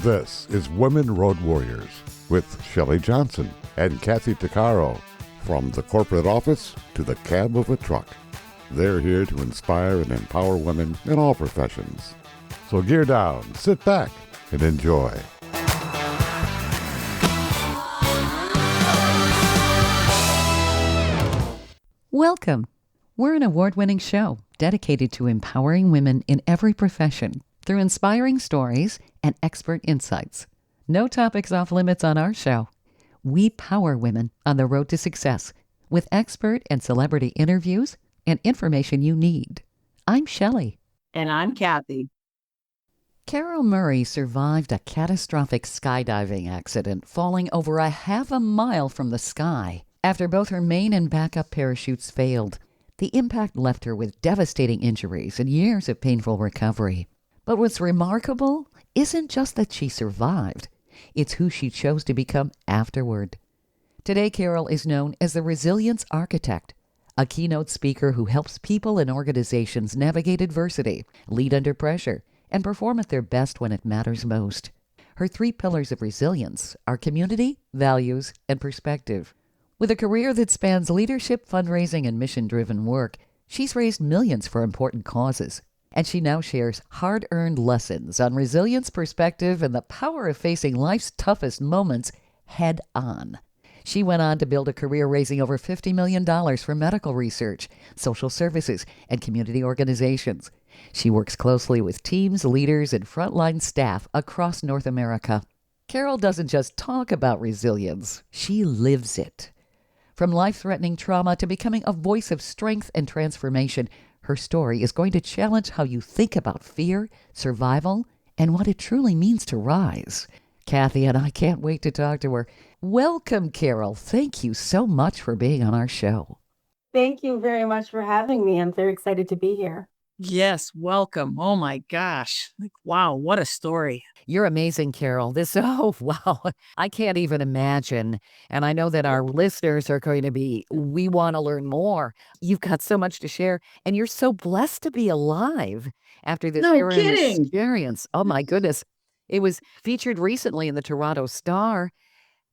This is Women Road Warriors with Shelley Johnson and Kathy Tuccaro. From the corporate office to the cab of a truck, they're here to inspire and empower women in all professions. So gear down, sit back, and enjoy. Welcome. We're an award-winning show dedicated to empowering women in every profession through inspiring stories and expert insights. No topics off limits on our show. We power women on the road to success with expert and celebrity interviews and information you need. I'm Shelley. And I'm Kathy. Carol Murray survived a catastrophic skydiving accident, falling over a half a mile from the sky after both her main and backup parachutes failed. The impact left her with devastating injuries and years of painful recovery. But what's remarkable isn't just that she survived. It's who she chose to become afterward. Today, Carol is known as the Resilience Architect, a keynote speaker who helps people and organizations navigate adversity, lead under pressure, and perform at their best when it matters most. Her 3 pillars of resilience are community, values, and perspective. With a career that spans leadership, fundraising, and mission-driven work, she's raised millions for important causes. And she now shares hard-earned lessons on resilience, perspective, and the power of facing life's toughest moments head-on. She went on to build a career raising over $50 million for medical research, social services, and community organizations. She works closely with teams, leaders, and frontline staff across North America. Carol doesn't just talk about resilience, she lives it. From life-threatening trauma to becoming a voice of strength and transformation, her story is going to challenge how you think about fear, survival, and what it truly means to rise. Kathy and I can't wait to talk to her. Welcome, Carol. Thank you so much for being on our show. Thank you very much for having me. I'm very excited to be here. Yes, welcome. Oh my gosh. Wow, what a story. You're amazing, Carol. Wow. I can't even imagine. And I know that our listeners are going to we want to learn more. You've got so much to share, and you're so blessed to be alive after this No kidding. experience. Oh my goodness. It was featured recently in the Toronto Star.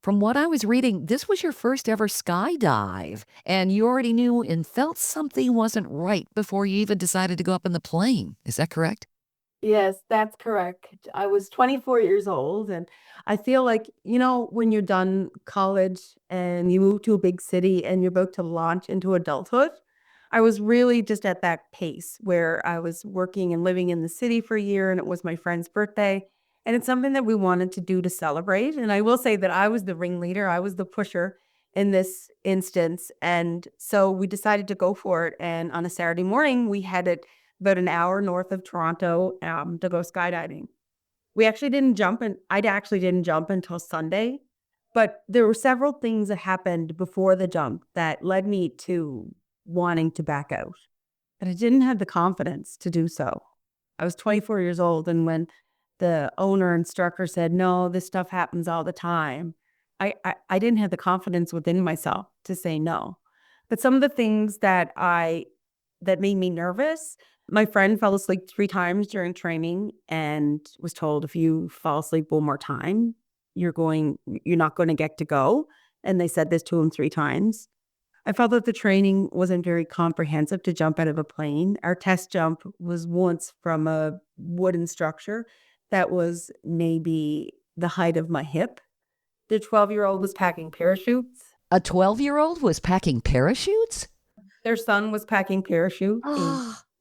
From what I was reading, this was your first ever skydive, and you already knew and felt something wasn't right before you even decided to go up in the plane. Is that correct? Yes, that's correct. I was 24 years old, and I feel like, when you're done college and you move to a big city and you're about to launch into adulthood, I was really just at that pace where I was working and living in the city for a year, and it was my friend's birthday. And it's something that we wanted to do to celebrate. And I will say that I was the ringleader. I was the pusher in this instance. And so we decided to go for it. And on a Saturday morning, we headed about an hour north of Toronto to go skydiving. We actually didn't jump, and I actually didn't jump until Sunday. But there were several things that happened before the jump that led me to wanting to back out. And I didn't have the confidence to do so. I was 24 years old, and when the owner instructor said, no, this stuff happens all the time, I didn't have the confidence within myself to say no. But some of the things that made me nervous, my friend fell asleep 3 times during training and was told, if you fall asleep one more time, you're not going to get to go. And they said this to him 3 times. I felt that the training wasn't very comprehensive to jump out of a plane. Our test jump was once from a wooden structure that was maybe the height of my hip. The 12-year-old was packing parachutes. A 12-year-old was packing parachutes? Their son was packing parachutes.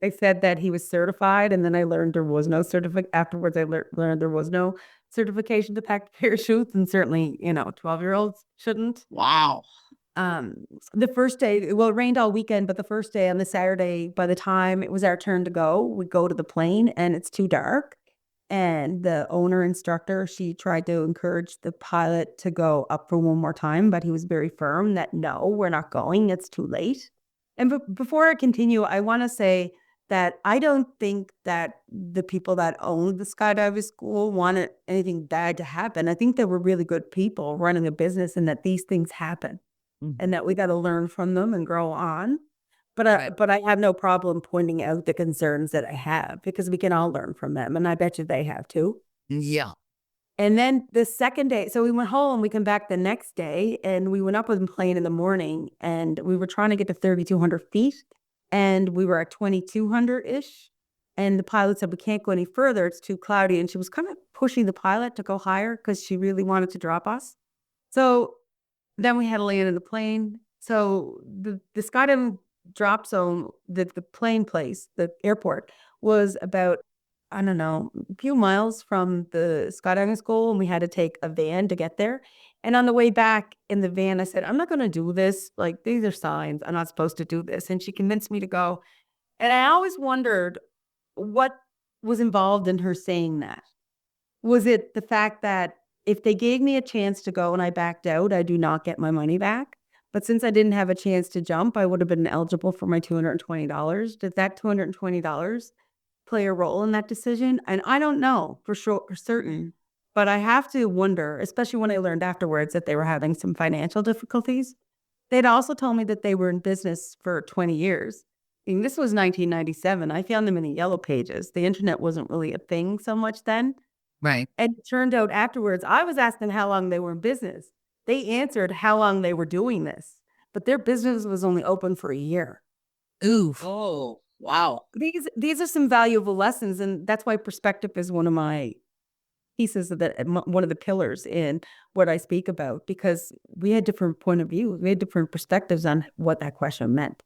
They said that he was certified, and then I learned there was no certificate. Afterwards, I learned there was no certification to pack parachutes, and certainly, 12-year-olds shouldn't. Wow. The first day, well, it rained all weekend, but the first day on the Saturday, by the time it was our turn to go, we go to the plane and it's too dark. And the owner instructor, she tried to encourage the pilot to go up for one more time, but he was very firm that no, we're not going. It's too late. And before I continue, I want to say that I don't think that the people that owned the skydiving school wanted anything bad to happen. I think they were really good people running a business, and that these things happen, and that we got to learn from them and grow on. But I have no problem pointing out the concerns that I have, because we can all learn from them, and I bet you they have too. Yeah. And then the second day, so we went home, we come back the next day, and we went up with a plane in the morning, and we were trying to get to 3,200 feet, and we were at 2,200-ish. And the pilot said, we can't go any further. It's too cloudy. And she was kind of pushing the pilot to go higher because she really wanted to drop us. So then we had to land in the plane. So the skydiving drop zone, the plane place, the airport, was about, I don't know, a few miles from the skydiving school, and we had to take a van to get there. And on the way back in the van, I said, I'm not going to do this. Like, these are signs. I'm not supposed to do this. And she convinced me to go. And I always wondered what was involved in her saying that. Was it the fact that if they gave me a chance to go and I backed out, I do not get my money back? But since I didn't have a chance to jump, I would have been eligible for my $220. Did that $220 play a role in that decision? And I don't know for sure, for certain, but I have to wonder, especially when I learned afterwards that they were having some financial difficulties. They'd also told me that they were in business for 20 years. I mean, this was 1997. I found them in the yellow pages. The internet wasn't really a thing so much then. Right. And it turned out afterwards, I was asking how long they were in business. They answered how long they were doing this, but their business was only open for a year. Oof. Oh, wow. These are some valuable lessons, and that's why perspective is one of my pieces of one of the pillars in what I speak about, because we had different point of view. We had different perspectives on what that question meant.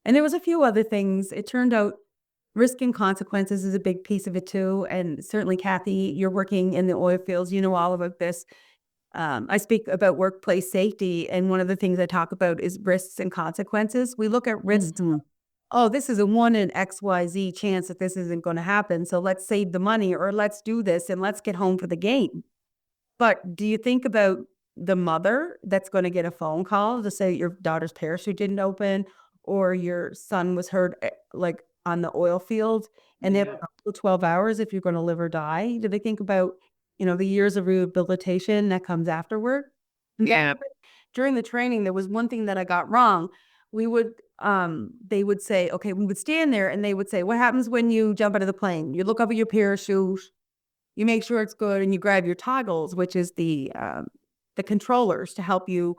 And there was a few other things. It turned out risk and consequences is a big piece of it too. And certainly, Kathy, you're working in the oil fields. You know all about this. I speak about workplace safety. And one of the things I talk about is risks and consequences. We look at risks. Mm-hmm. Oh, this is a 1 in XYZ chance that this isn't going to happen. So let's save the money, or let's do this and let's get home for the game. But do you think about the mother that's going to get a phone call to say your daughter's parachute didn't open, or your son was hurt like on the oil field, and they have 12 hours if you're going to live or die? Do they think about, the years of rehabilitation that comes afterward? Yeah. During the training, there was one thing that I got wrong. They would say, okay, we would stand there and they would say, what happens when you jump out of the plane? You look over your parachute, you make sure it's good, and you grab your toggles, which is the controllers to help you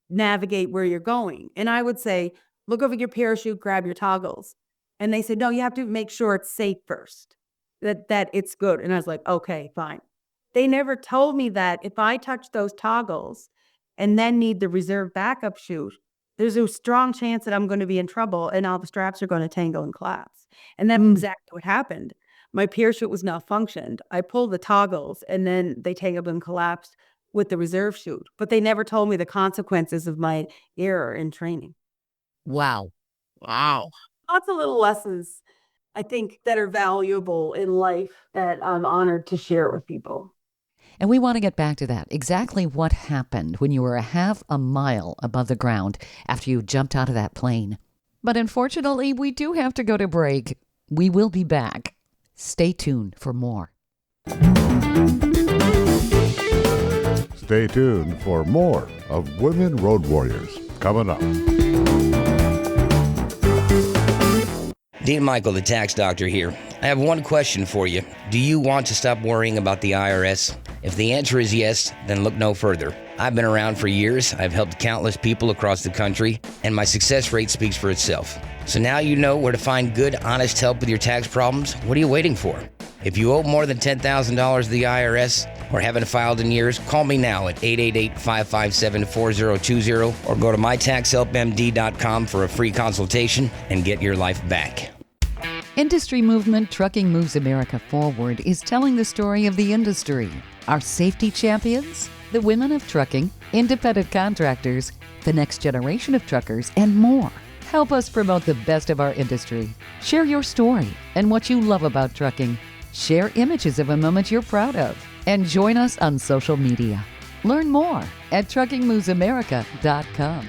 navigate where you're going. And I would say, look over your parachute, grab your toggles. And they said, no, you have to make sure it's safe first, that it's good. And I was like, okay, fine. They never told me that if I touch those toggles and then need the reserve backup chute, there's a strong chance that I'm going to be in trouble and all the straps are going to tangle and collapse. And that's exactly what happened. My parachute was malfunctioned. I pulled the toggles and then they tangled and collapsed with the reserve chute. But they never told me the consequences of my error in training. Wow. Lots of little lessons, I think, that are valuable in life that I'm honored to share with people. And we want to get back to that. Exactly what happened when you were a half a mile above the ground after you jumped out of that plane. But unfortunately, we do have to go to break. We will be back. Stay tuned for more. Stay tuned for more of Women Road Warriors coming up. Dean Michael, the tax doctor here. I have one question for you. Do you want to stop worrying about the IRS? If the answer is yes, then look no further. I've been around for years. I've helped countless people across the country, and my success rate speaks for itself. So now you know where to find good, honest help with your tax problems. What are you waiting for? If you owe more than $10,000 to the IRS or haven't filed in years, call me now at 888-557-4020 or go to mytaxhelpmd.com for a free consultation and get your life back. Industry movement Trucking Moves America Forward is telling the story of the industry. Our safety champions, the women of trucking, independent contractors, the next generation of truckers, and more. Help us promote the best of our industry. Share your story and what you love about trucking. Share images of a moment you're proud of. And join us on social media. Learn more at truckingmovesamerica.com.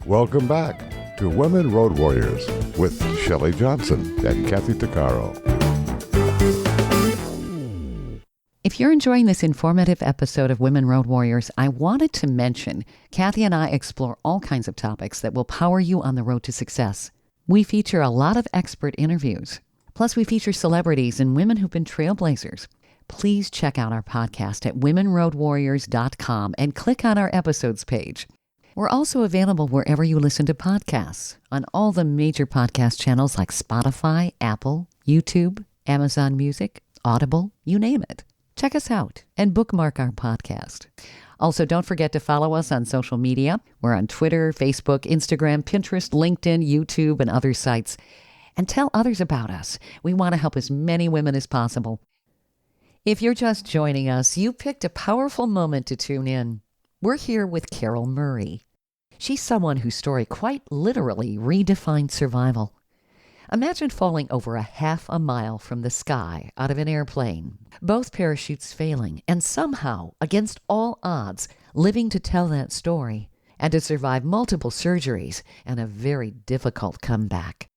Welcome back to Women Road Warriors with Shelley Johnson and Kathy Tuccaro. If you're enjoying this informative episode of Women Road Warriors, I wanted to mention Kathy and I explore all kinds of topics that will power you on the road to success. We feature a lot of expert interviews. Plus, we feature celebrities and women who've been trailblazers. Please check out our podcast at womenroadwarriors.com and click on our episodes page. We're also available wherever you listen to podcasts, on all the major podcast channels like Spotify, Apple, YouTube, Amazon Music, Audible, you name it. Check us out and bookmark our podcast. Also, don't forget to follow us on social media. We're on Twitter, Facebook, Instagram, Pinterest, LinkedIn, YouTube, and other sites. And tell others about us. We want to help as many women as possible. If you're just joining us, you picked a powerful moment to tune in. We're here with Carol Murray. She's someone whose story quite literally redefined survival. Imagine falling over a half a mile from the sky out of an airplane, both parachutes failing, and somehow, against all odds, living to tell that story, and to survive multiple surgeries and a very difficult comeback.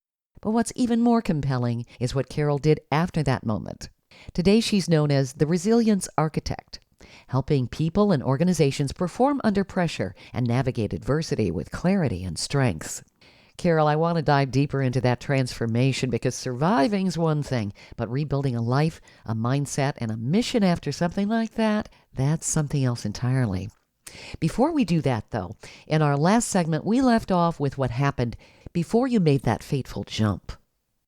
But what's even more compelling is what Carol did after that moment. Today she's known as the Resilience Architect, helping people and organizations perform under pressure and navigate adversity with clarity and strength. Carol, I want to dive deeper into that transformation because surviving's one thing, but rebuilding a life, a mindset, and a mission after something like that, that's something else entirely. Before we do that, though, in our last segment, we left off with what happened before you made that fateful jump.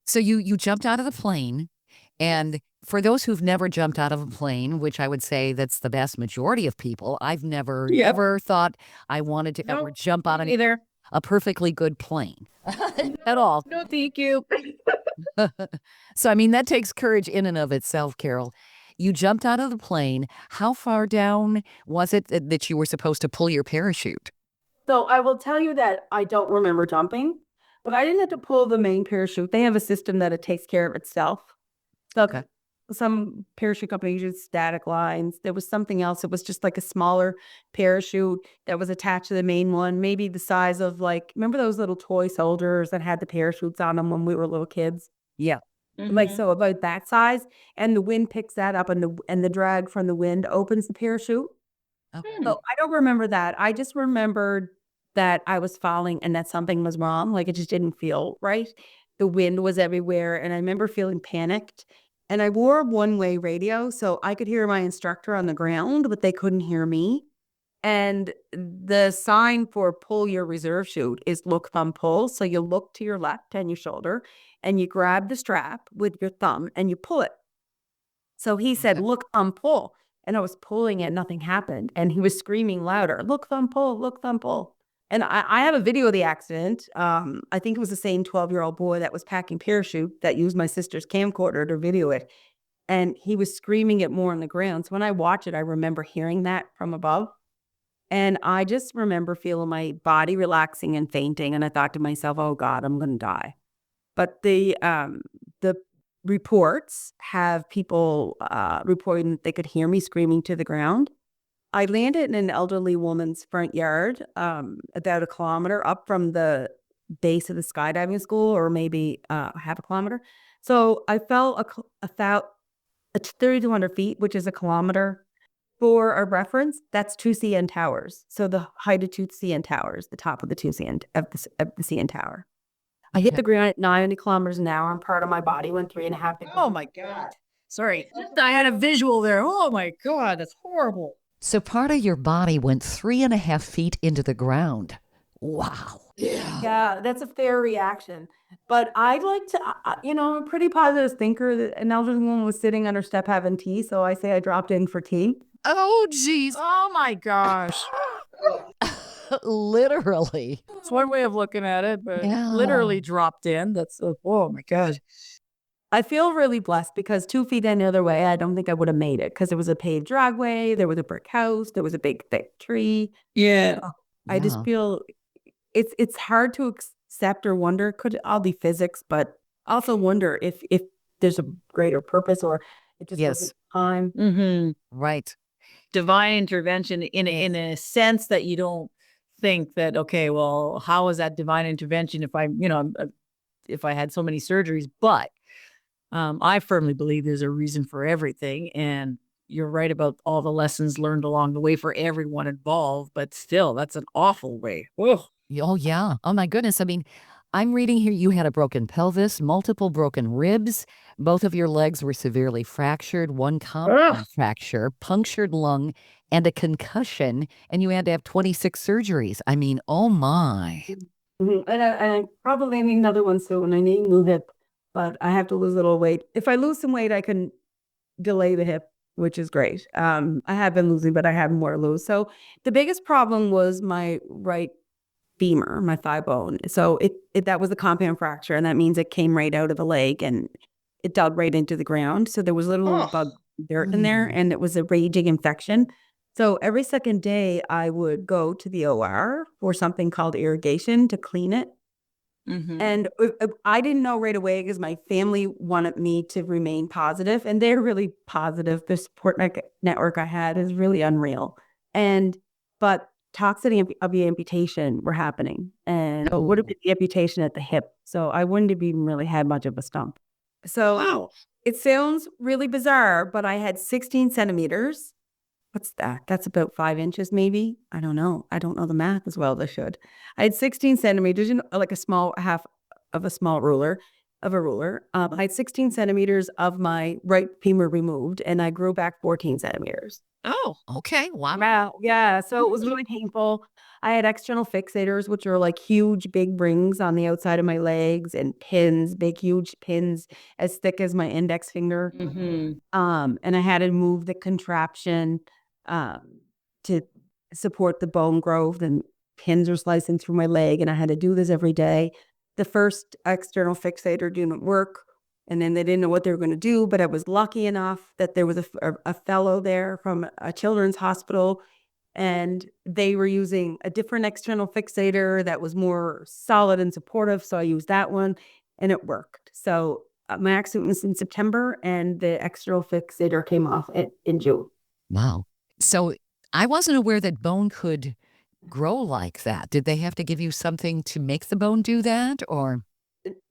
So you jumped out of the plane, and for those who've never jumped out of a plane, which I would say that's the vast majority of people, I've never ever thought I wanted to ever jump out of a perfectly good plane at all. No, thank you. So, I mean, that takes courage in and of itself, Carol. You jumped out of the plane. How far down was it that you were supposed to pull your parachute? So I will tell you that I don't remember jumping, but I didn't have to pull the main parachute. They have a system that it takes care of itself. So Okay. some parachute companies use static lines. There was something else. It was just like a smaller parachute that was attached to the main one, maybe the size of remember those little toy soldiers that had the parachutes on them when we were little kids? Yeah. So about that size, and the wind picks that up, and the drag from the wind opens the parachute. Okay. So I don't remember that. I just remembered that I was falling and that something was wrong. Like it just didn't feel right. The wind was everywhere, and I remember feeling panicked. And I wore a one-way radio, so I could hear my instructor on the ground, but they couldn't hear me. And the sign for pull your reserve chute is look, thumb, pull. So you look to your left and your shoulder, and you grab the strap with your thumb and you pull it. So he said, look, thumb, pull. And I was pulling it, nothing happened. And he was screaming louder, look, thumb, pull, look, thumb, pull. And I have a video of the accident. I think it was the same 12-year-old boy that was packing parachute that used my sister's camcorder to video it. And he was screaming it more on the ground. So when I watch it, I remember hearing that from above. And I just remember feeling my body relaxing and fainting. And I thought to myself, oh God, I'm going to die. But the reports have people reporting that they could hear me screaming to the ground. I landed in an elderly woman's front yard, about a kilometer up from the base of the skydiving school, or maybe half a kilometer. So I fell about 3,200 feet, which is a kilometer. For a reference, that's 2 CN towers. So the height of 2 CN towers, the top of the 2 CN of the CN tower. I hit the ground at 90 kilometers an hour, and part of my body went 3.5 feet. Oh my God. Sorry. I had a visual there. Oh my God. That's horrible. So part of your body went 3.5 feet into the ground. Wow. Yeah, that's a fair reaction. But I'd like to, I'm a pretty positive thinker. An elderly woman was sitting on her step having tea, so I say I dropped in for tea. Oh, geez. Oh my gosh. Literally. It's one way of looking at it, but Yeah. literally dropped in. That's, oh my God. I feel really blessed because 2 feet any other way, I don't think I would have made it because there was a paved driveway, there was a brick house, there was a big thick tree. Yeah. I just feel it's hard to accept or wonder, could it all be physics, but also wonder if there's a greater purpose or it just wasn't time. Mm-hmm. Right. Divine intervention in a sense that you don't think that, okay, well, how is that divine intervention if if I had so many surgeries? But I firmly believe there's a reason for everything. And you're right about all the lessons learned along the way for everyone involved. But still, that's an awful way. Whoa. Oh, yeah. Oh, my goodness. I mean, I'm reading here you had a broken pelvis, multiple broken ribs, both of your legs were severely fractured, one compound fracture, punctured lung, and a concussion, and you had to have 26 surgeries. I mean, oh my. And I probably need another one soon. I need a new hip, but I have to lose a little weight. If I lose some weight, I can delay the hip, which is great. I have been losing, but I have more to lose. So the biggest problem was my right femur, my thigh bone. So that was a compound fracture, and that means it came right out of the leg and it dug right into the ground. So there was little bug dirt in there, and it was a raging infection. So every second day, I would go to the OR for something called irrigation to clean it. And I didn't know right away because my family wanted me to remain positive, and they're really positive. The support network I had is really unreal. But talks of the amputation were happening, and it would have been the amputation at the hip. So I wouldn't have even really had much of a stump. So it sounds really bizarre, but I had 16 centimeters. What's that? That's about 5 inches, maybe. I don't know. I don't know the math as well as I should. I had 16 centimeters, like a small half of a small ruler, I had 16 centimeters of my right femur removed, and I grew back 14 centimeters. Oh, okay. Wow. Wow. Yeah. So it was really painful. I had external fixators, which are like huge, big rings on the outside of my legs, and pins, big, huge pins as thick as my index finger. And I had to move the contraption to support the bone growth, and pins are slicing through my leg, and I had to do this every day. The first external fixator didn't work, and then they didn't know what they were going to do, but I was lucky enough that there was a fellow there from a children's hospital, and they were using a different external fixator that was more solid and supportive, so I used that one, and it worked. So my accident was in September, and the external fixator came off in June. Wow. So I wasn't aware that bone could grow like that. Did they have to give you something to make the bone do that, or?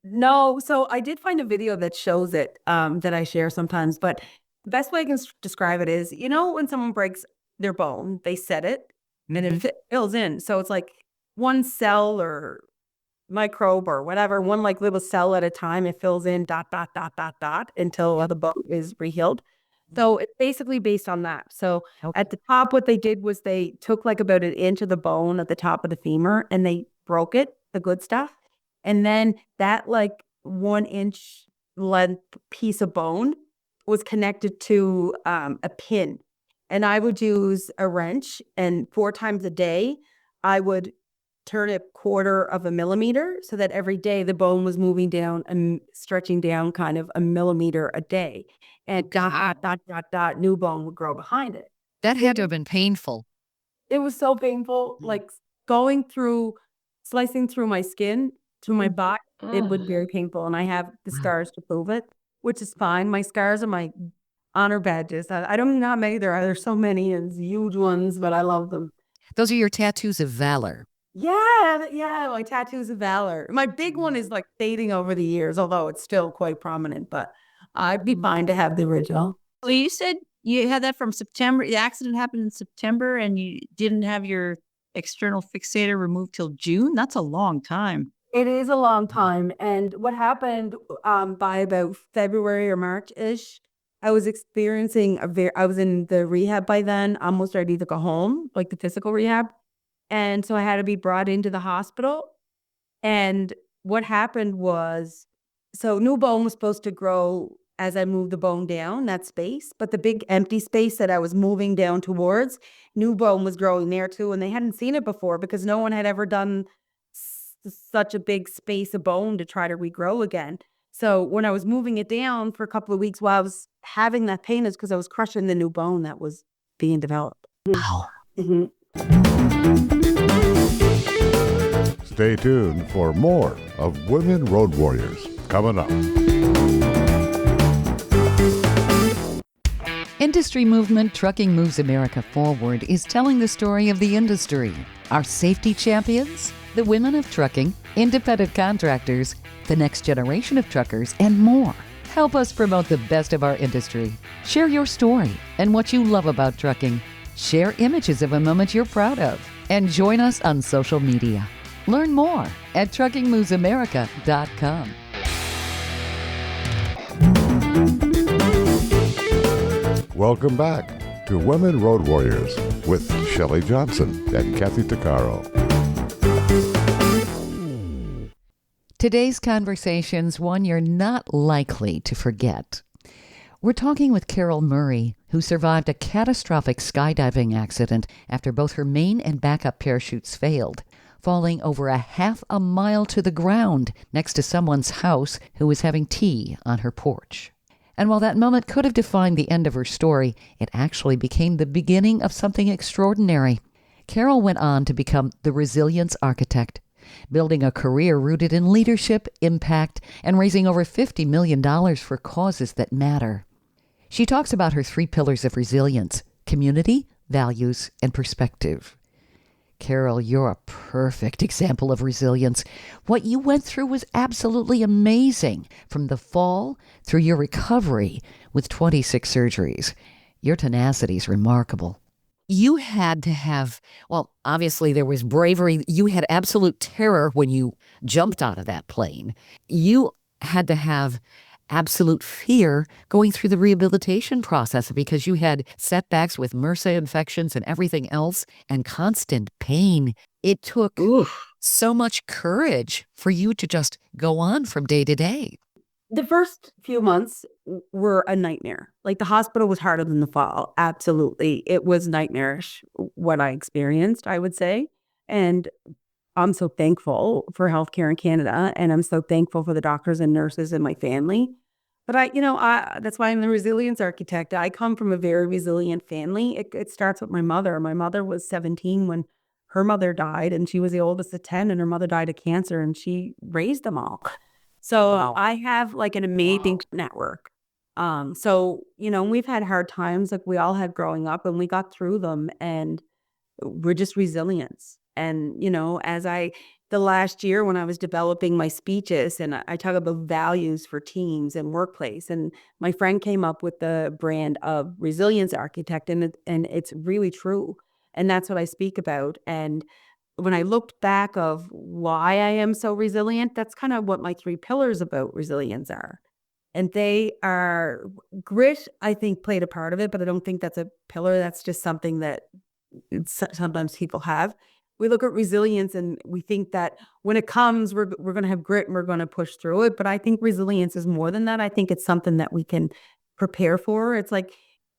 No. So I did find a video that shows it, that I share sometimes, but the best way I can describe it is, when someone breaks their bone, they set it and it fills in. So it's like one cell or microbe or whatever, one like little cell at a time, it fills in ... until the bone is rehealed. So it's basically based on that. So at the top, what they did was they took like about an inch of the bone at the top of the femur, and they broke it, the good stuff. And then that like 1 inch length piece of bone was connected to a pin. And I would use a wrench, and 4 times a day, I would turn it 1/4 of a millimeter, so that every day the bone was moving down and stretching down kind of a millimeter a day. And new bone would grow behind it. That had to have been painful. It was so painful, like slicing through my skin to my back. It was very painful, and I have the scars to prove it, which is fine. My scars are my honor badges. I don't know how many there are. There's so many and huge ones, but I love them. Those are your tattoos of valor. Yeah, my tattoos of valor. My big one is like fading over the years, although it's still quite prominent, but I'd be fine to have the original. Well, you said you had that from September. The accident happened in September, and you didn't have your external fixator removed till June? That's a long time. It is a long time. And what happened by about February or March-ish, I was experiencing I was in the rehab by then, almost ready to go home, like the physical rehab. And so I had to be brought into the hospital. And what happened was, so new bone was supposed to grow as I moved the bone down, that space. But the big empty space that I was moving down towards, new bone was growing there too. And they hadn't seen it before because no one had ever done such a big space of bone to try to regrow again. So when I was moving it down for a couple of weeks while I was having that pain, is because I was crushing the new bone that was being developed. Wow. Stay tuned for more of Women Road Warriors coming up. Industry movement Trucking Moves America Forward is telling the story of the industry. Our safety champions, the women of trucking, independent contractors, the next generation of truckers, and more. Help us promote the best of our industry. Share your story and what you love about trucking. Share images of a moment you're proud of. And join us on social media. Learn more at truckingmovesamerica.com. Welcome back to Women Road Warriors with Shelley Johnson and Kathy Tuccaro. Today's conversation's one you're not likely to forget. We're talking with Carol Murray, who survived a catastrophic skydiving accident after both her main and backup parachutes failed, falling over a half a mile to the ground next to someone's house who was having tea on her porch. And while that moment could have defined the end of her story, it actually became the beginning of something extraordinary. Carol went on to become the resilience architect, building a career rooted in leadership, impact, and raising over $50 million for causes that matter. She talks about her 3 pillars of resilience: community, values, and perspective. Carol, you're a perfect example of resilience. What you went through was absolutely amazing, from the fall through your recovery with 26 surgeries. Your tenacity is remarkable. You had to have, well, obviously there was bravery. You had absolute terror when you jumped out of that plane. You had to have absolute fear going through the rehabilitation process because you had setbacks with MRSA infections and everything else and constant pain. It took so much courage for you to just go on from day to day. The first few months were a nightmare. Like, the hospital was harder than the fall. Absolutely. It was nightmarish what I experienced, I would say. And I'm so thankful for healthcare in Canada, and I'm so thankful for the doctors and nurses in my family. But that's why I'm the resilience architect. I come from a very resilient family. It starts with my mother. My mother was 17 when her mother died, and she was the oldest of 10, and her mother died of cancer, and she raised them all. So I have like an amazing network. We've had hard times like we all had growing up, and we got through them, and we're just resilience. And, the last year when I was developing my speeches and I talk about values for teams and workplace, and my friend came up with the brand of resilience architect, and it's really true. And that's what I speak about. And when I looked back of why I am so resilient, that's kind of what my 3 pillars about resilience are. And they are grit, I think, played a part of it, but I don't think that's a pillar. That's just something that sometimes people have. We look at resilience and we think that when it comes, we're going to have grit and we're going to push through it. But I think resilience is more than that. I think it's something that we can prepare for. It's like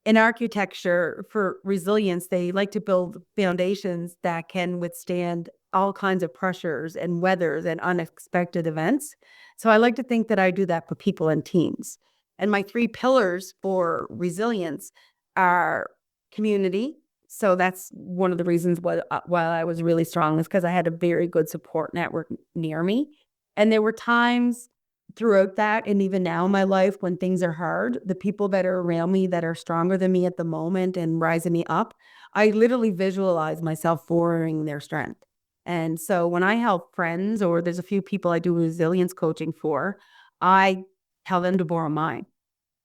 in architecture for resilience, they like to build foundations that can withstand all kinds of pressures and weathers and unexpected events. So I like to think that I do that for people and teams. And my 3 pillars for resilience are community. So that's one of the reasons why I was really strong, is because I had a very good support network near me. And there were times throughout that, and even now in my life, when things are hard, the people that are around me that are stronger than me at the moment and rising me up, I literally visualize myself forwarding their strength. And so when I help friends, or there's a few people I do resilience coaching for, I tell them to borrow mine.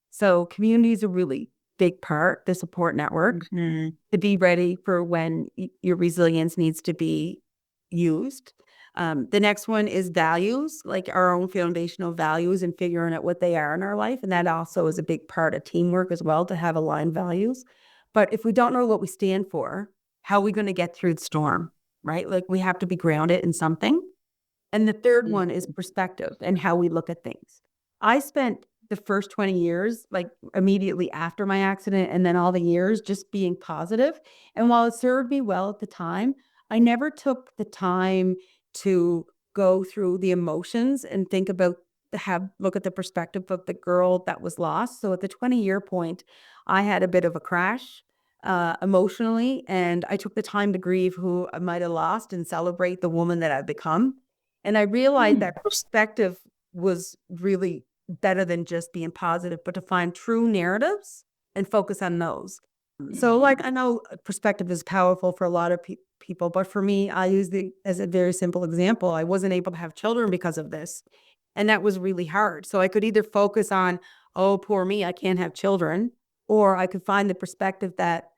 So community is a really big part, the support network, to be ready for when your resilience needs to be used. The next one is values, like our own foundational values and figuring out what they are in our life. And that also is a big part of teamwork as well, to have aligned values. But if we don't know what we stand for, how are we going to get through the storm, right? Like, we have to be grounded in something. And the third one is perspective and how we look at things. I spent the first 20 years, like immediately after my accident, and then all the years just being positive. And while it served me well at the time, I never took the time to go through the emotions and think about look at the perspective of the girl that was lost. So at the 20-year point, I had a bit of a crash emotionally, and I took the time to grieve who I might have lost and celebrate the woman that I've become. And I realized that perspective was really better than just being positive, but to find true narratives and focus on those. So, like, I know perspective is powerful for a lot of people, but for me, I use as a very simple example. I wasn't able to have children because of this, and that was really hard. So I could either focus on, oh, poor me, I can't have children, or I could find the perspective that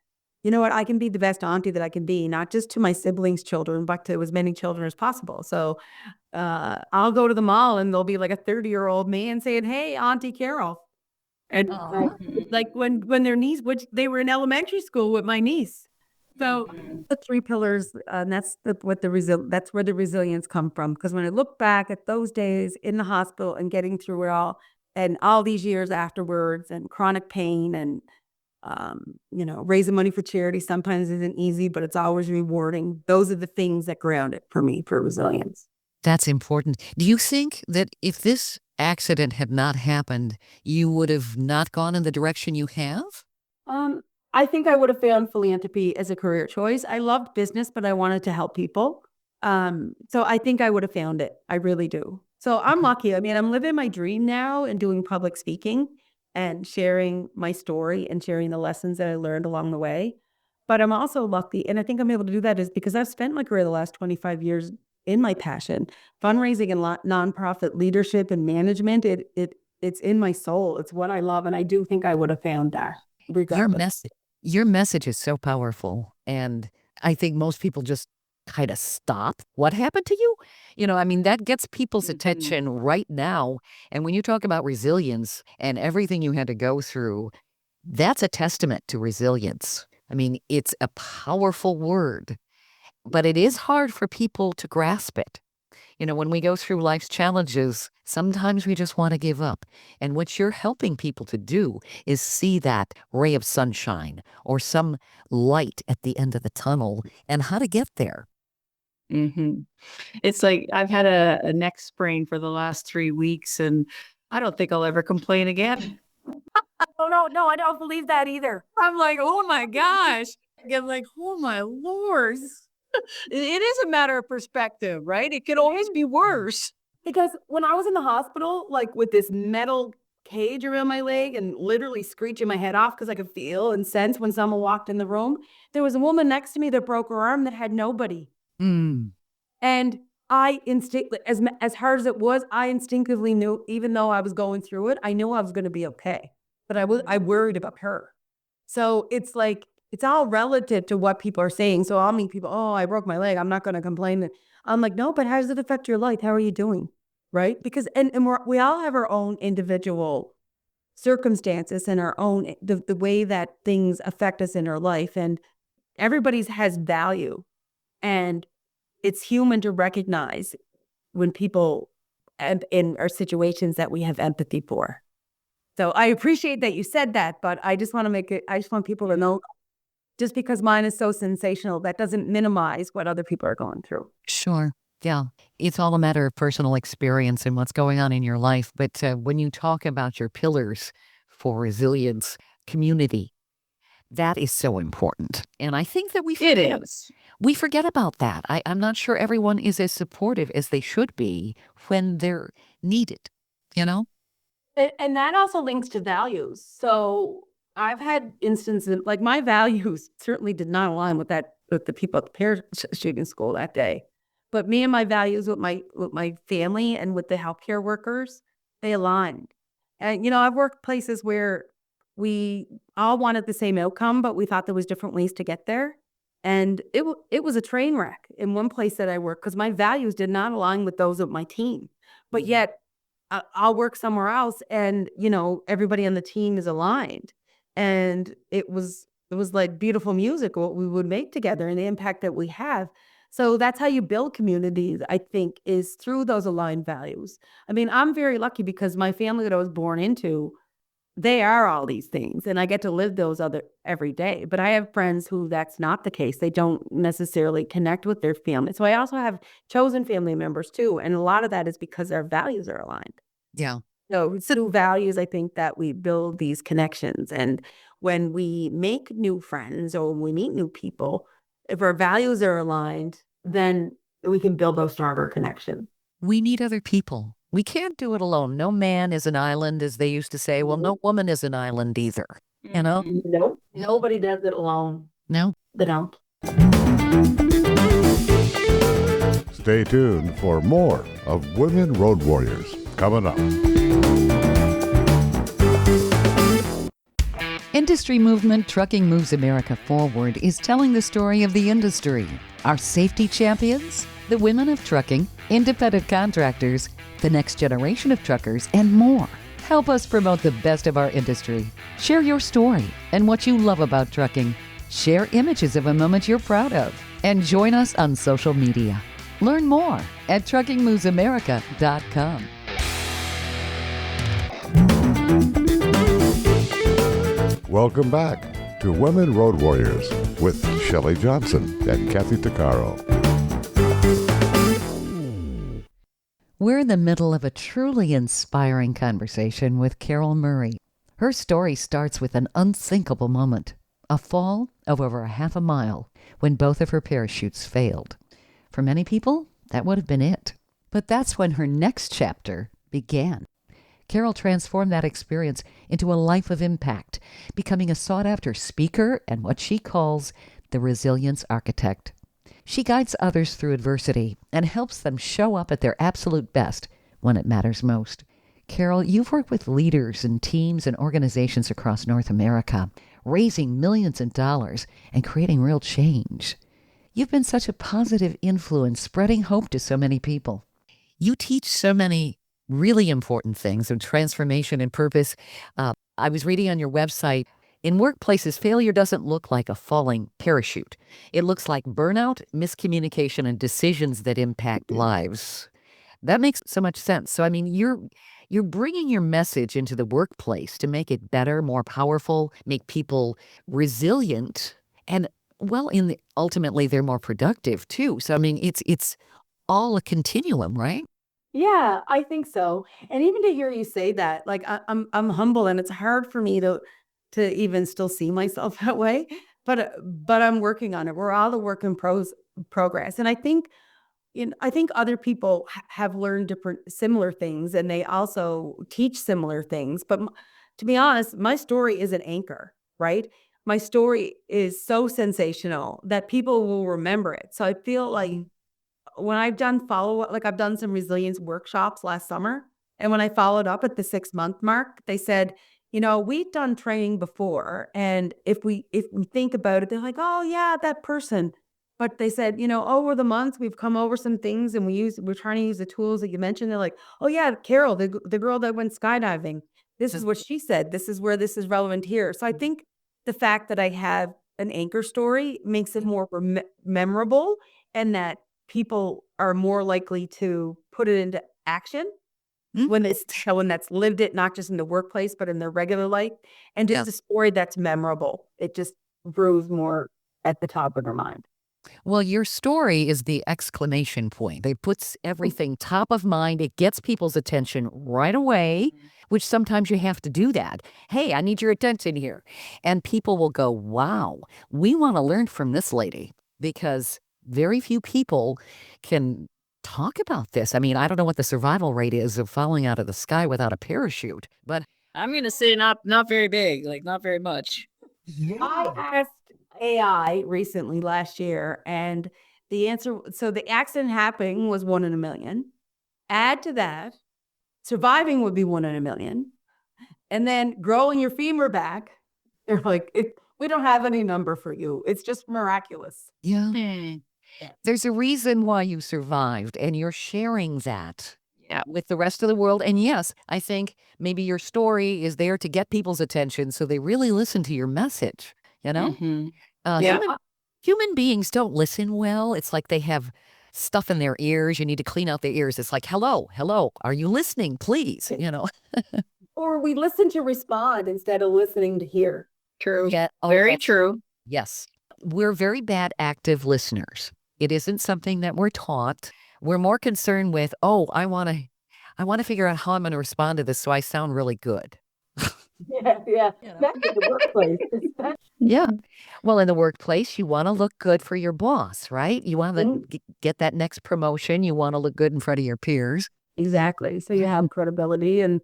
you know what, I can be the best auntie that I can be, not just to my siblings' children, but to as many children as possible. So I'll go to the mall and there'll be like a 30-year-old man saying, "Hey, Auntie Carol." And like when their niece, which they were in elementary school with my niece. So the 3 pillars, and that's that's where the resilience come from. Because when I look back at those days in the hospital and getting through it all, and all these years afterwards, and chronic pain, and raising money for charity sometimes isn't easy, but it's always rewarding. Those are the things that ground it for me for resilience. That's important. Do you think that if this accident had not happened, you would have not gone in the direction you have? I think I would have found philanthropy as a career choice. I loved business, but I wanted to help people. So I think I would have found it. I really do. So I'm lucky. I mean, I'm living my dream now and doing public speaking and sharing my story and sharing the lessons that I learned along the way. But I'm also lucky, and I think I'm able to do that is because I've spent my career the last 25 years in my passion, fundraising and nonprofit leadership and management. It's in my soul. It's what I love, and I do think I would have found that. Your message is so powerful, and I think most people just kind of stop. What happened to you? That gets people's attention right now. And when you talk about resilience and everything you had to go through, that's a testament to resilience. It's a powerful word, but it is hard for people to grasp it. When we go through life's challenges, sometimes we just want to give up. And what you're helping people to do is see that ray of sunshine or some light at the end of the tunnel and how to get there. It's like I've had a neck sprain for the last 3 weeks, and I don't think I'll ever complain again. Oh, no, I don't believe that either. I'm like, oh my gosh. I'm like, oh my Lord. It is a matter of perspective, right? It could always be worse. Because when I was in the hospital, like with this metal cage around my leg and literally screeching my head off because I could feel and sense when someone walked in the room, there was a woman next to me that broke her arm that had nobody. And I as hard as it was, I instinctively knew, even though I was going through it, I knew I was going to be okay. But I worried about her. So it's like, it's all relative to what people are saying. So I'll meet people, "Oh, I broke my leg. I'm not going to complain." I'm like, "No, but how does it affect your life? How are you doing?" Right? Because, and we all have our own individual circumstances and our own, the way that things affect us in our life. And everybody's has value. And it's human to recognize when people in our situations that we have empathy for. So I appreciate that you said that, but I just want people to know, just because mine is so sensational, that doesn't minimize what other people are going through. Sure. Yeah. It's all a matter of personal experience and what's going on in your life. But when you talk about your pillars for resilience, community, that is so important. And I think that we forget about that. I'm not sure everyone is as supportive as they should be when they're needed, And that also links to values. So I've had instances, like my values certainly did not align with the people at the parachuting school that day. But me and my values with my family and with the healthcare workers, they aligned. And, I've worked places where we all wanted the same outcome, but we thought there was different ways to get there. And it was a train wreck in one place that I worked because my values did not align with those of my team. But yet I'll work somewhere else and, everybody on the team is aligned. And it was like beautiful music, what we would make together and the impact that we have. So that's how you build communities, I think, is through those aligned values. I'm very lucky because my family that I was born into, they are all these things, and I get to live those every day. But I have friends who that's not the case. They don't necessarily connect with their family. So I also have chosen family members too. And a lot of that is because our values are aligned. Yeah. So through values, I think that we build these connections. And when we make new friends or when we meet new people, if our values are aligned, then we can build those stronger connections. We need other people. We can't do it alone. No man is an island, as they used to say. Well, no woman is an island either. Nope. Nobody does it alone. No. They don't. Stay tuned for more of Women Road Warriors coming up. industry movement Trucking Moves America Forward is telling the story of the industry. Our safety champions, the women of trucking, independent contractors, the next generation of truckers, and more. Help us promote the best of our industry. Share your story and what you love about trucking. Share images of a moment you're proud of. And join us on social media. Learn more at truckingmovesamerica.com. Welcome back to Women Road Warriors with Shelley Johnson and Kathy Tuccaro. We're in the middle of a truly inspiring conversation with Carol Murray. Her story starts with an unthinkable moment, a fall of over a half a mile when both of her parachutes failed. For many people, that would have been it. But that's when her next chapter began. Carol transformed that experience into a life of impact, becoming a sought-after speaker and what she calls the resilience architect. She guides others through adversity and helps them show up at their absolute best when it matters most. Carol, you've worked with leaders and teams and organizations across North America, raising millions of dollars and creating real change. You've been such a positive influence, spreading hope to so many people. You teach so many really important things of transformation and purpose. I was reading on your website, in workplaces, failure doesn't look like a falling parachute. It looks like burnout, miscommunication, and decisions that impact lives. That makes so much sense. So, I mean, you're bringing your message into the workplace to make it better, more powerful, make people resilient, and ultimately they're more productive too. So, I mean, it's all a continuum, right? Yeah, I think so. And even to hear you say that, like I'm humble, and it's hard for me to even still see myself that way. But I'm working on it. We're all a work in progress, and I think other people have learned different similar things, and they also teach similar things. But to be honest, my story is an anchor, right? My story is so sensational that people will remember it. So I feel like when I've done follow-up, like I've done some resilience workshops last summer, and when I followed up at the 6-month mark, they said, we've done training before, and if we think about it, they're like, oh yeah, that person. But they said, over the months we've come over some things, and we're trying to use the tools that you mentioned. They're like, oh yeah, Carol, the girl that went skydiving. This is what she said. This is where this is relevant here. So I think the fact that I have an anchor story makes it more memorable, and that people are more likely to put it into action when it's someone that's lived it, not just in the workplace, but in their regular life. And just a story that's memorable. It just brews more at the top of their mind. Well, your story is the exclamation point. It puts everything top of mind. It gets people's attention right away, which sometimes you have to do that. Hey, I need your attention here. And people will go, wow, we want to learn from this lady, because very few people can talk about this. I mean, I don't know what the survival rate is of falling out of the sky without a parachute, but I'm going to say not very big, like not very much. I asked AI recently last year, and the answer, so the accident happening was 1 in a million. Add to that, surviving would be 1 in a million. And then growing your femur back, they're like, we don't have any number for you. It's just miraculous. yeah. There's a reason why you survived, and you're sharing that with the rest of the world. And yes, I think maybe your story is there to get people's attention so they really listen to your message, Human beings don't listen well. It's like they have stuff in their ears. You need to clean out their ears. It's like, hello, are you listening, please? Or we listen to respond instead of listening to hear. True. Yeah. Very true. Yes. We're very bad active listeners. It isn't something that we're taught. We're more concerned with, I want to figure out how I'm going to respond to this so I sound really good. Yeah. Back in the workplace. Yeah. Well, in the workplace, you want to look good for your boss, right? You want to get that next promotion. You want to look good in front of your peers. Exactly. So you have credibility. And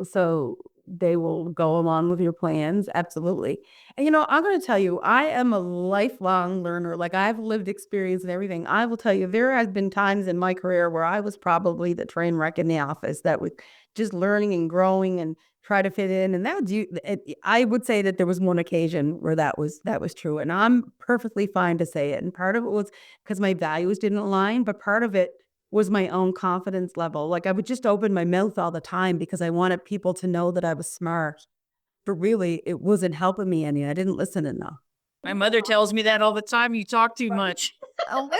so they will go along with your plans. Absolutely. And I'm going to tell you, I am a lifelong learner. Like, I've lived experience and everything. I will tell you, there has been times in my career where I was probably the train wreck in the office that was just learning and growing and try to fit in. And that was I would say that there was one occasion where that was true. And I'm perfectly fine to say it. And part of it was because my values didn't align, but part of it was my own confidence level. Like, I would just open my mouth all the time because I wanted people to know that I was smart. But really, it wasn't helping me any. I didn't listen enough. My mother tells me that all the time. You talk too much. Oh,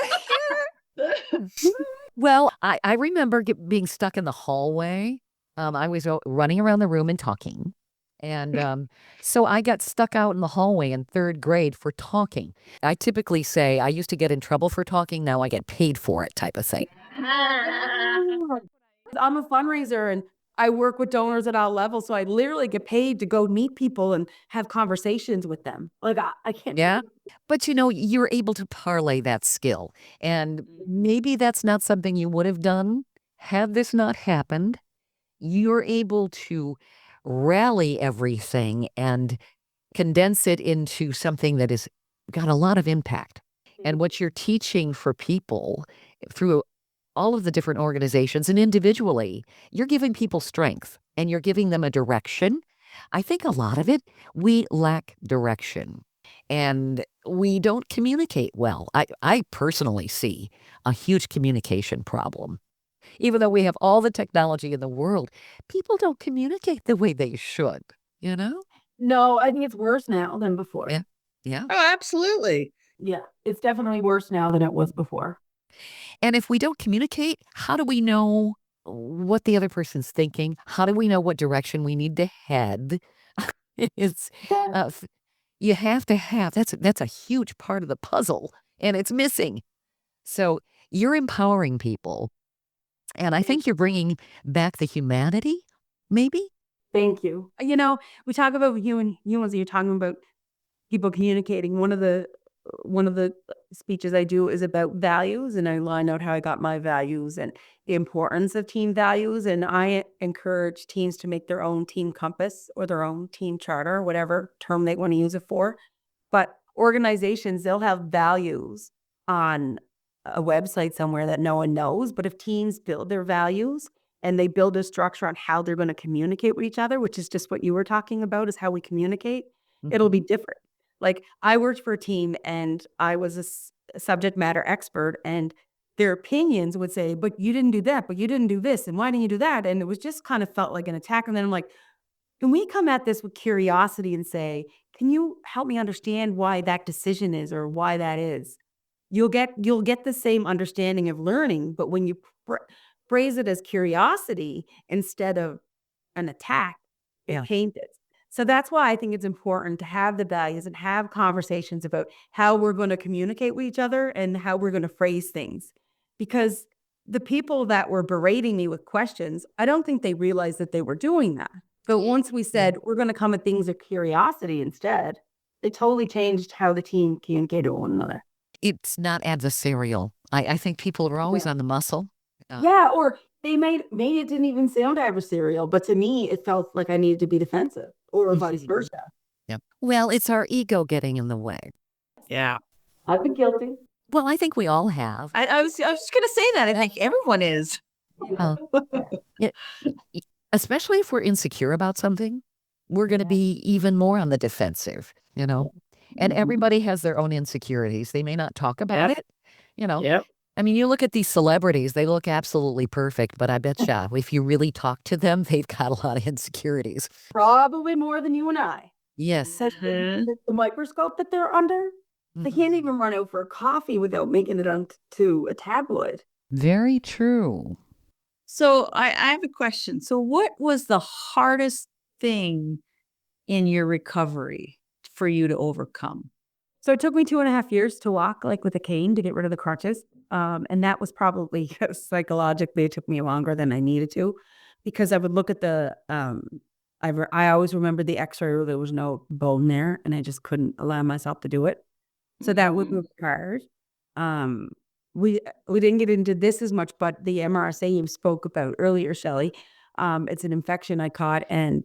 well, I remember being stuck in the hallway. I was running around the room and talking. And so I got stuck out in the hallway in 3rd grade for talking. I typically say I used to get in trouble for talking. Now I get paid for it, type of thing. I'm a fundraiser and I work with donors at all levels. So I literally get paid to go meet people and have conversations with them. Like, I can't. Yeah. But you're able to parlay that skill. And maybe that's not something you would have done had this not happened. You're able to rally everything and condense it into something that has got a lot of impact. And what you're teaching for people through all of the different organizations and individually, you're giving people strength and you're giving them a direction. I think a lot of it, we lack direction and we don't communicate well. I personally see a huge communication problem. Even though we have all the technology in the world, people don't communicate the way they should, No, I think it's worse now than before. Yeah. Yeah. Oh, absolutely. Yeah, it's definitely worse now than it was before. And if we don't communicate, how do we know what the other person's thinking? How do we know what direction we need to head? It's you have to have that's a huge part of the puzzle, and it's missing. So you're empowering people, and I think you're bringing back the humanity, maybe. Thank you. We talk about humans. You're talking about people communicating. One of the speeches I do is about values, and I line out how I got my values and the importance of team values. And I encourage teams to make their own team compass or their own team charter, whatever term they want to use it for. But organizations, they'll have values on a website somewhere that no one knows. But if teams build their values and they build a structure on how they're going to communicate with each other, which is just what you were talking about, is how we communicate, it'll be different. Like, I worked for a team and I was a subject matter expert, and their opinions would say, but you didn't do that, but you didn't do this, and why didn't you do that? And it was just kind of felt like an attack. And then I'm like, can we come at this with curiosity and say, can you help me understand why that decision is or why that is? You'll get the same understanding of learning, but when you phrase it as curiosity instead of an attack, it changes. So that's why I think it's important to have the values and have conversations about how we're going to communicate with each other and how we're going to phrase things. Because the people that were berating me with questions, I don't think they realized that they were doing that. But once we said, we're going to come at things with curiosity instead, it totally changed how the team communicated with one another. It's not adversarial. I think people are always on the muscle. Or they maybe it didn't even sound adversarial, but to me, it felt like I needed to be defensive or vice versa. Yep. Well, it's our ego getting in the way. Yeah. I've been guilty. Well, I think we all have. I was going to say that. I think everyone is. Especially if we're insecure about something, we're going to be even more on the defensive, And everybody has their own insecurities. They may not talk about it, Yep. I mean, you look at these celebrities, they look absolutely perfect, but I bet you if you really talk to them, they've got a lot of insecurities. Probably more than you and I. Yes. The microscope that they're under, they can't even run out for a coffee without making it onto a tabloid. Very true. So I have a question. So what was the hardest thing in your recovery for you to overcome? So it took me 2.5 years to walk, like with a cane, to get rid of the crutches. And that was probably psychologically, it took me longer than I needed to, because I would look at I always remembered the x-ray where there was no bone there, and I just couldn't allow myself to do it. So that was hard. We didn't get into this as much, but the MRSA you spoke about earlier, Shelley, it's an infection I caught, and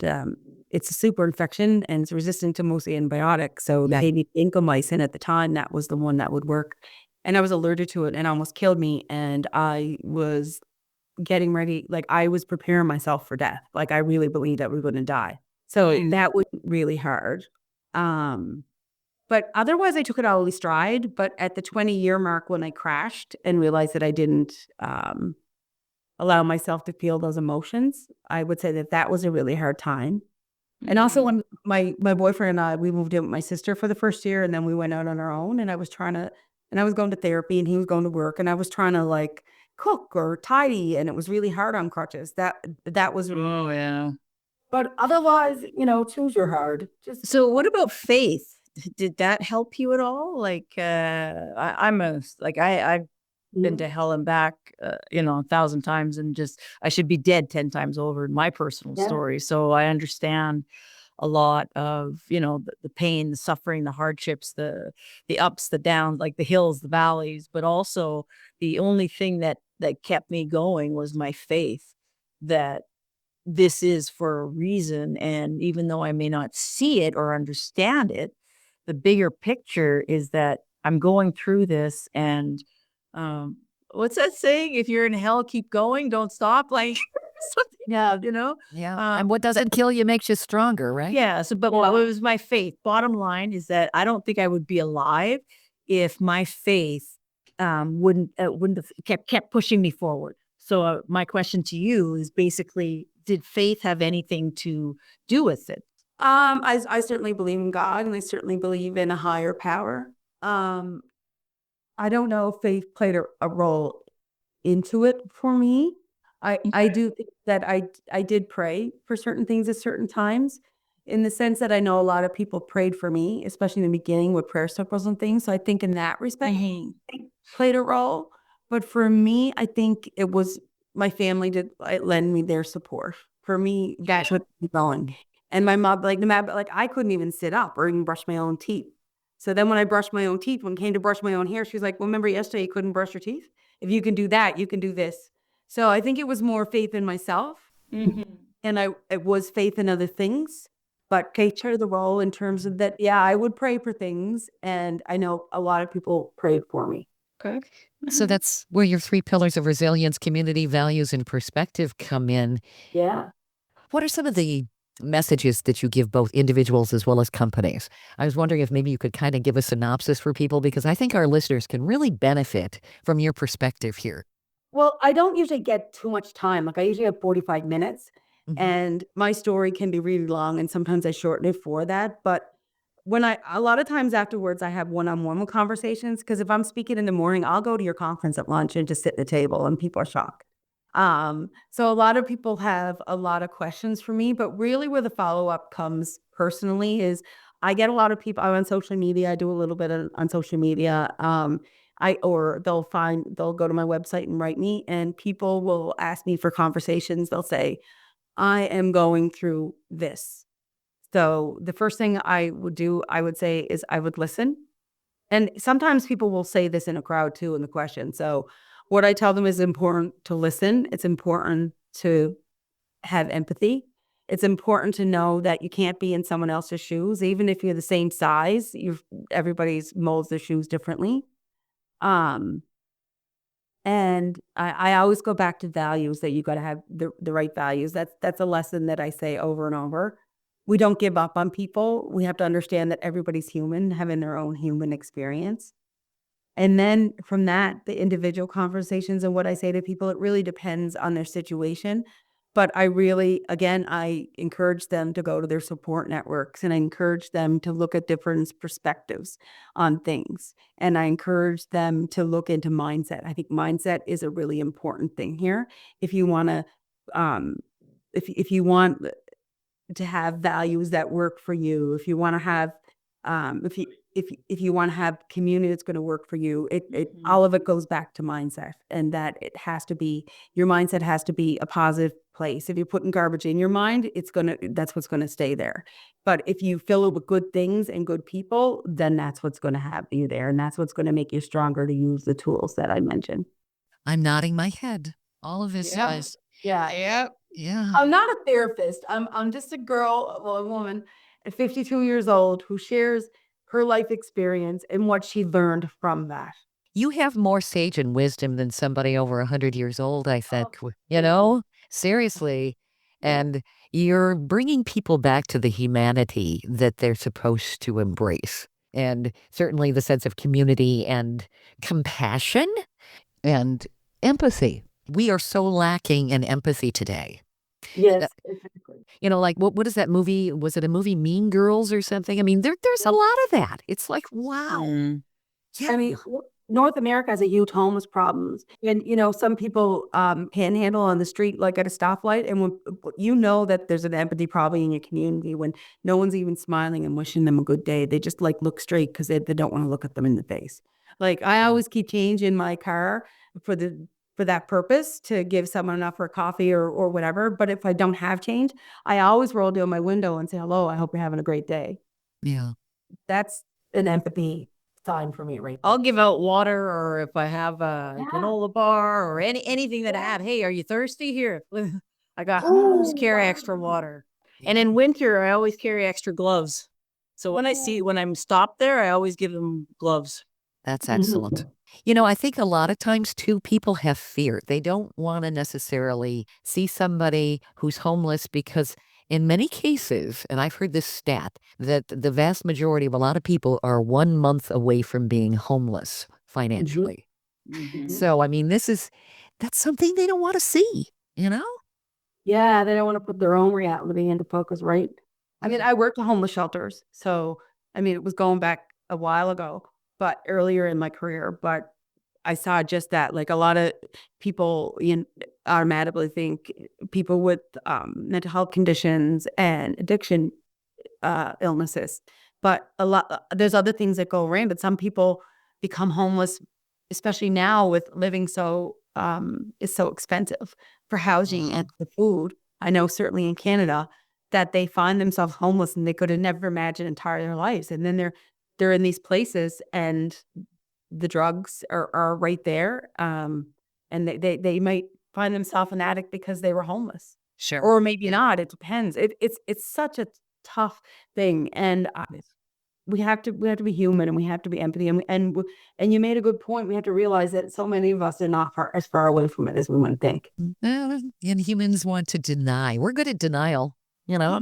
it's a super infection and it's resistant to mostly antibiotics. So that gave me incomycin at the time. That was the one that would work. And I was allergic to it and almost killed me. And I was getting ready, like I was preparing myself for death. Like I really believed that we were going to die. So that was really hard. But otherwise I took it all stride. But at the 20-year mark when I crashed and realized that I didn't allow myself to feel those emotions, I would say that that was a really hard time. And also when my boyfriend and I, we moved in with my sister for the first year and then we went out on our own and I was going to therapy and he was going to work and I was trying to like cook or tidy and it was really hard on crutches. That was, Oh, yeah. but otherwise, choose your hard. Just So what about faith? Did that help you at all? Like, I've been to hell and back, 1,000 times and I should be dead 10 times over in my personal story. So I understand a lot of, the pain, the suffering, the hardships, the ups, the downs, like the hills, the valleys, but also the only thing that kept me going was my faith that this is for a reason. And even though I may not see it or understand it, the bigger picture is that I'm going through this and, what's that saying? If you're in hell, keep going, don't stop. Like, Yeah. And what doesn't kill you makes you stronger, right? Yeah. So, but what was my faith? Bottom line is that I don't think I would be alive if my faith wouldn't have kept pushing me forward. So my question to you is basically, did faith have anything to do with it? I certainly believe in God and I certainly believe in a higher power. I don't know if faith played a role into it for me. I do think that I did pray for certain things at certain times in the sense that I know a lot of people prayed for me, especially in the beginning with prayer circles and things. So I think in that respect, faith played a role. But for me, I think it was my family lend me their support. For me, that's what kept me going. And my mom, no matter, I couldn't even sit up or even brush my own teeth. So then when I brushed my own teeth, when it came to brush my own hair, she was like, well, remember yesterday you couldn't brush your teeth? If you can do that, you can do this. So I think it was more faith in myself. And it was faith in other things. But faith played the role in terms of that, I would pray for things. And I know a lot of people prayed for me. Okay. So that's where your 3 pillars of resilience, community, values, and perspective come in. Yeah. What are some of the messages that you give both individuals as well as companies? I was wondering if maybe you could kind of give a synopsis for people because I think our listeners can really benefit from your perspective here. Well, I don't usually get too much time. I usually have 45 minutes and my story can be really long and sometimes I shorten it for that. But a lot of times afterwards, I have one-on-one conversations because if I'm speaking in the morning, I'll go to your conference at lunch and just sit at the table and people are shocked. So a lot of people have a lot of questions for me, but really where the follow-up comes personally is I get a lot of people I'm on social media. I do a little bit on social media. They'll go to my website and write me and people will ask me for conversations. They'll say, I am going through this. So the first thing I would say is I would listen. And sometimes people will say this in a crowd too in the question. So what I tell them is important to listen. It's important to have empathy. It's important to know that you can't be in someone else's shoes. Even if you're the same size, everybody's molds their shoes differently. And I always go back to values that you got to have the right values. That's a lesson that I say over and over. We don't give up on people. We have to understand that everybody's human, having their own human experience. And then from that, the individual conversations and what I say to people, it really depends on their situation. But I encourage them to go to their support networks and I encourage them to look at different perspectives on things. And I encourage them to look into mindset. I think mindset is a really important thing here. If you want to, if you want to have values that work for you, if you want to have, if you want to have community that's going to work for you, all of it goes back to mindset and that your mindset has to be a positive place. If you're putting garbage in your mind, that's what's going to stay there. But if you fill it with good things and good people, then that's what's going to have you there. And that's what's going to make you stronger to use the tools that I mentioned. I'm nodding my head. All of this is. Yeah. Yeah. I'm not a therapist. I'm just a girl, well, a woman at 52 years old who shares her life experience and what she learned from that. You have more sage and wisdom than somebody over 100 years old, I think. Oh, You thank you. know, seriously. Yeah. And you're bringing people back to the humanity that they're supposed to embrace. And certainly the sense of community and compassion and empathy. We are so lacking in empathy today. Yes, exactly. You know, like what is that movie? Was it a movie Mean Girls or something? I mean, there's a lot of that. It's like, wow. Mm. I mean, North America has a huge homeless problems. And, some people panhandle on the street, like at a stoplight. And when you know that there's an empathy probably in your community when no one's even smiling and wishing them a good day. They just like look straight because they don't want to look at them in the face. Like I always keep change in my car for that purpose to give someone enough for a coffee or whatever. But if I don't have change, I always roll down my window and say, hello, I hope you're having a great day. Yeah. That's an empathy sign for me right I'll give out water, or if I have a granola bar or anything that I have. Hey, are you thirsty? Here, I always carry extra water. And in winter, I always carry extra gloves. So when I'm stopped there, I always give them gloves. That's excellent. You know, I think a lot of times too, people have fear. They don't want to necessarily see somebody who's homeless because in many cases, and I've heard this stat, that the vast majority of a lot of people are 1 month away from being homeless financially. So, I mean, that's something they don't want to see, you know? Yeah, they don't want to put their own reality into focus, right? I mean, I worked at homeless shelters. So, I mean, it was going back a while ago, but earlier in my career. But I saw just that, like a lot of people automatically think people with mental health conditions and addiction illnesses. But there's other things that go around. But some people become homeless, especially now with living is so expensive for housing and the food. I know certainly in Canada that they find themselves homeless and they could have never imagined entire their lives. And then they're in these places and the drugs are right there. And they might find themselves an addict because they were homeless. Sure. Or maybe not. It depends. It's such a tough thing. And we have to be human and we have to be empathy. And you made a good point. We have to realize that so many of us are not as far away from it as we might think. Well, and humans want to deny. We're good at denial. You know,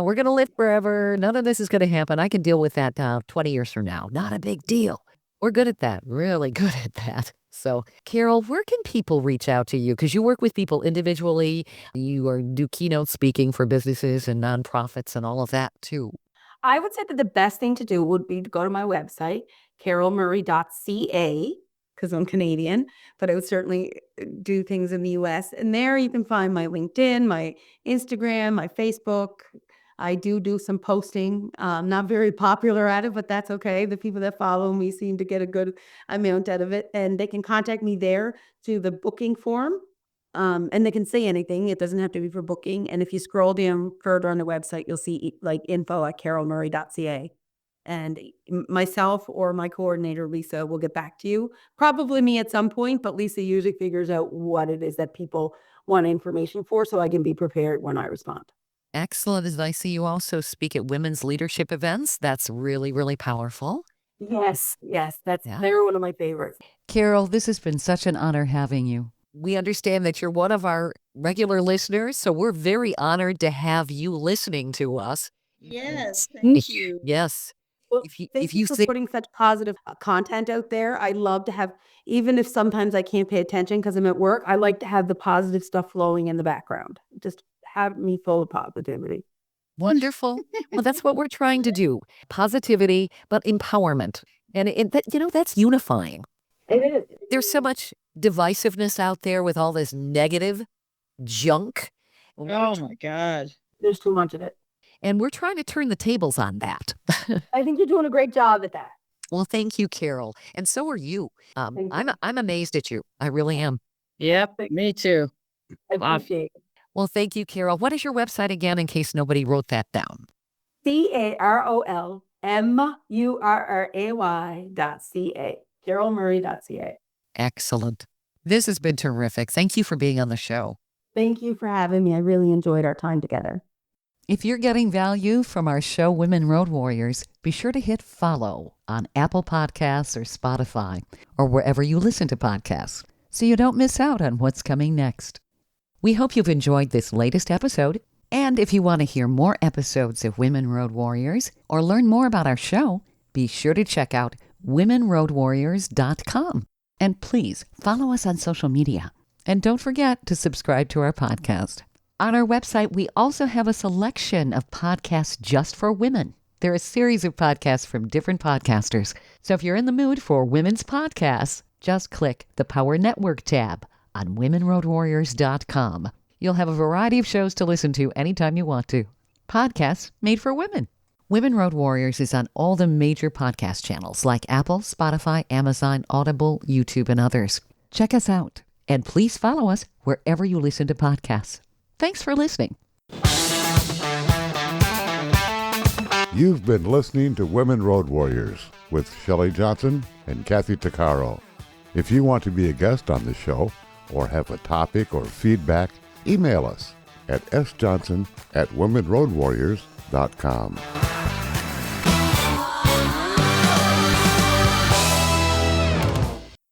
we're going to live forever. None of this is going to happen. I can deal with that 20 years from now. Not a big deal. We're good at that. Really good at that. So, Carol, where can people reach out to you? Because you work with people individually. You do keynote speaking for businesses and nonprofits and all of that too. I would say that the best thing to do would be to go to my website, carolmurray.ca, because I'm Canadian, but I would certainly do things in the US. And there you can find my LinkedIn, my Instagram, my Facebook. I do some posting. Not very popular at it, but that's okay. The people that follow me seem to get a good amount out of it. And they can contact me there through the booking form. And they can say anything. It doesn't have to be for booking. And if you scroll down further on the website, you'll see like info@carolmurray.ca. And myself or my coordinator, Lisa, will get back to you. Probably me at some point, but Lisa usually figures out what it is that people want information for so I can be prepared when I respond. Excellent. As I see you also speak at women's leadership events. That's really, really powerful. Yes. They're one of my favorites. Carol, this has been such an honor having you. We understand that you're one of our regular listeners, so we're very honored to have you listening to us. Yes, thank you. Yes. Well, thank you for putting such positive content out there. I love to have, even if sometimes I can't pay attention because I'm at work, I like to have the positive stuff flowing in the background. Just have me full of positivity. Wonderful. Well, that's what we're trying to do. Positivity, but empowerment. And that's unifying. It is. There's so much divisiveness out there with all this negative junk. Oh my God. There's too much of it. And we're trying to turn the tables on that. I think you're doing a great job at that. Well, thank you, Carol. And so are you. Thank you. I'm amazed at you. I really am. Yep, me too. I appreciate it. Well, thank you, Carol. What is your website again in case nobody wrote that down? CarolMurray.ca. carolmurray.ca. Excellent. This has been terrific. Thank you for being on the show. Thank you for having me. I really enjoyed our time together. If you're getting value from our show, Women Road Warriors, be sure to hit follow on Apple Podcasts or Spotify or wherever you listen to podcasts so you don't miss out on what's coming next. We hope you've enjoyed this latest episode. And if you want to hear more episodes of Women Road Warriors or learn more about our show, be sure to check out womenroadwarriors.com. And please follow us on social media. And don't forget to subscribe to our podcast. On our website, we also have a selection of podcasts just for women. There are a series of podcasts from different podcasters. So if you're in the mood for women's podcasts, just click the Power Network tab on womenroadwarriors.com. You'll have a variety of shows to listen to anytime you want to. Podcasts made for women. Women Road Warriors is on all the major podcast channels like Apple, Spotify, Amazon, Audible, YouTube, and others. Check us out. And please follow us wherever you listen to podcasts. Thanks for listening. You've been listening to Women Road Warriors with Shelley Johnson and Kathy Tuccaro. If you want to be a guest on the show or have a topic or feedback, email us at sjohnson@womenroadwarriors.com.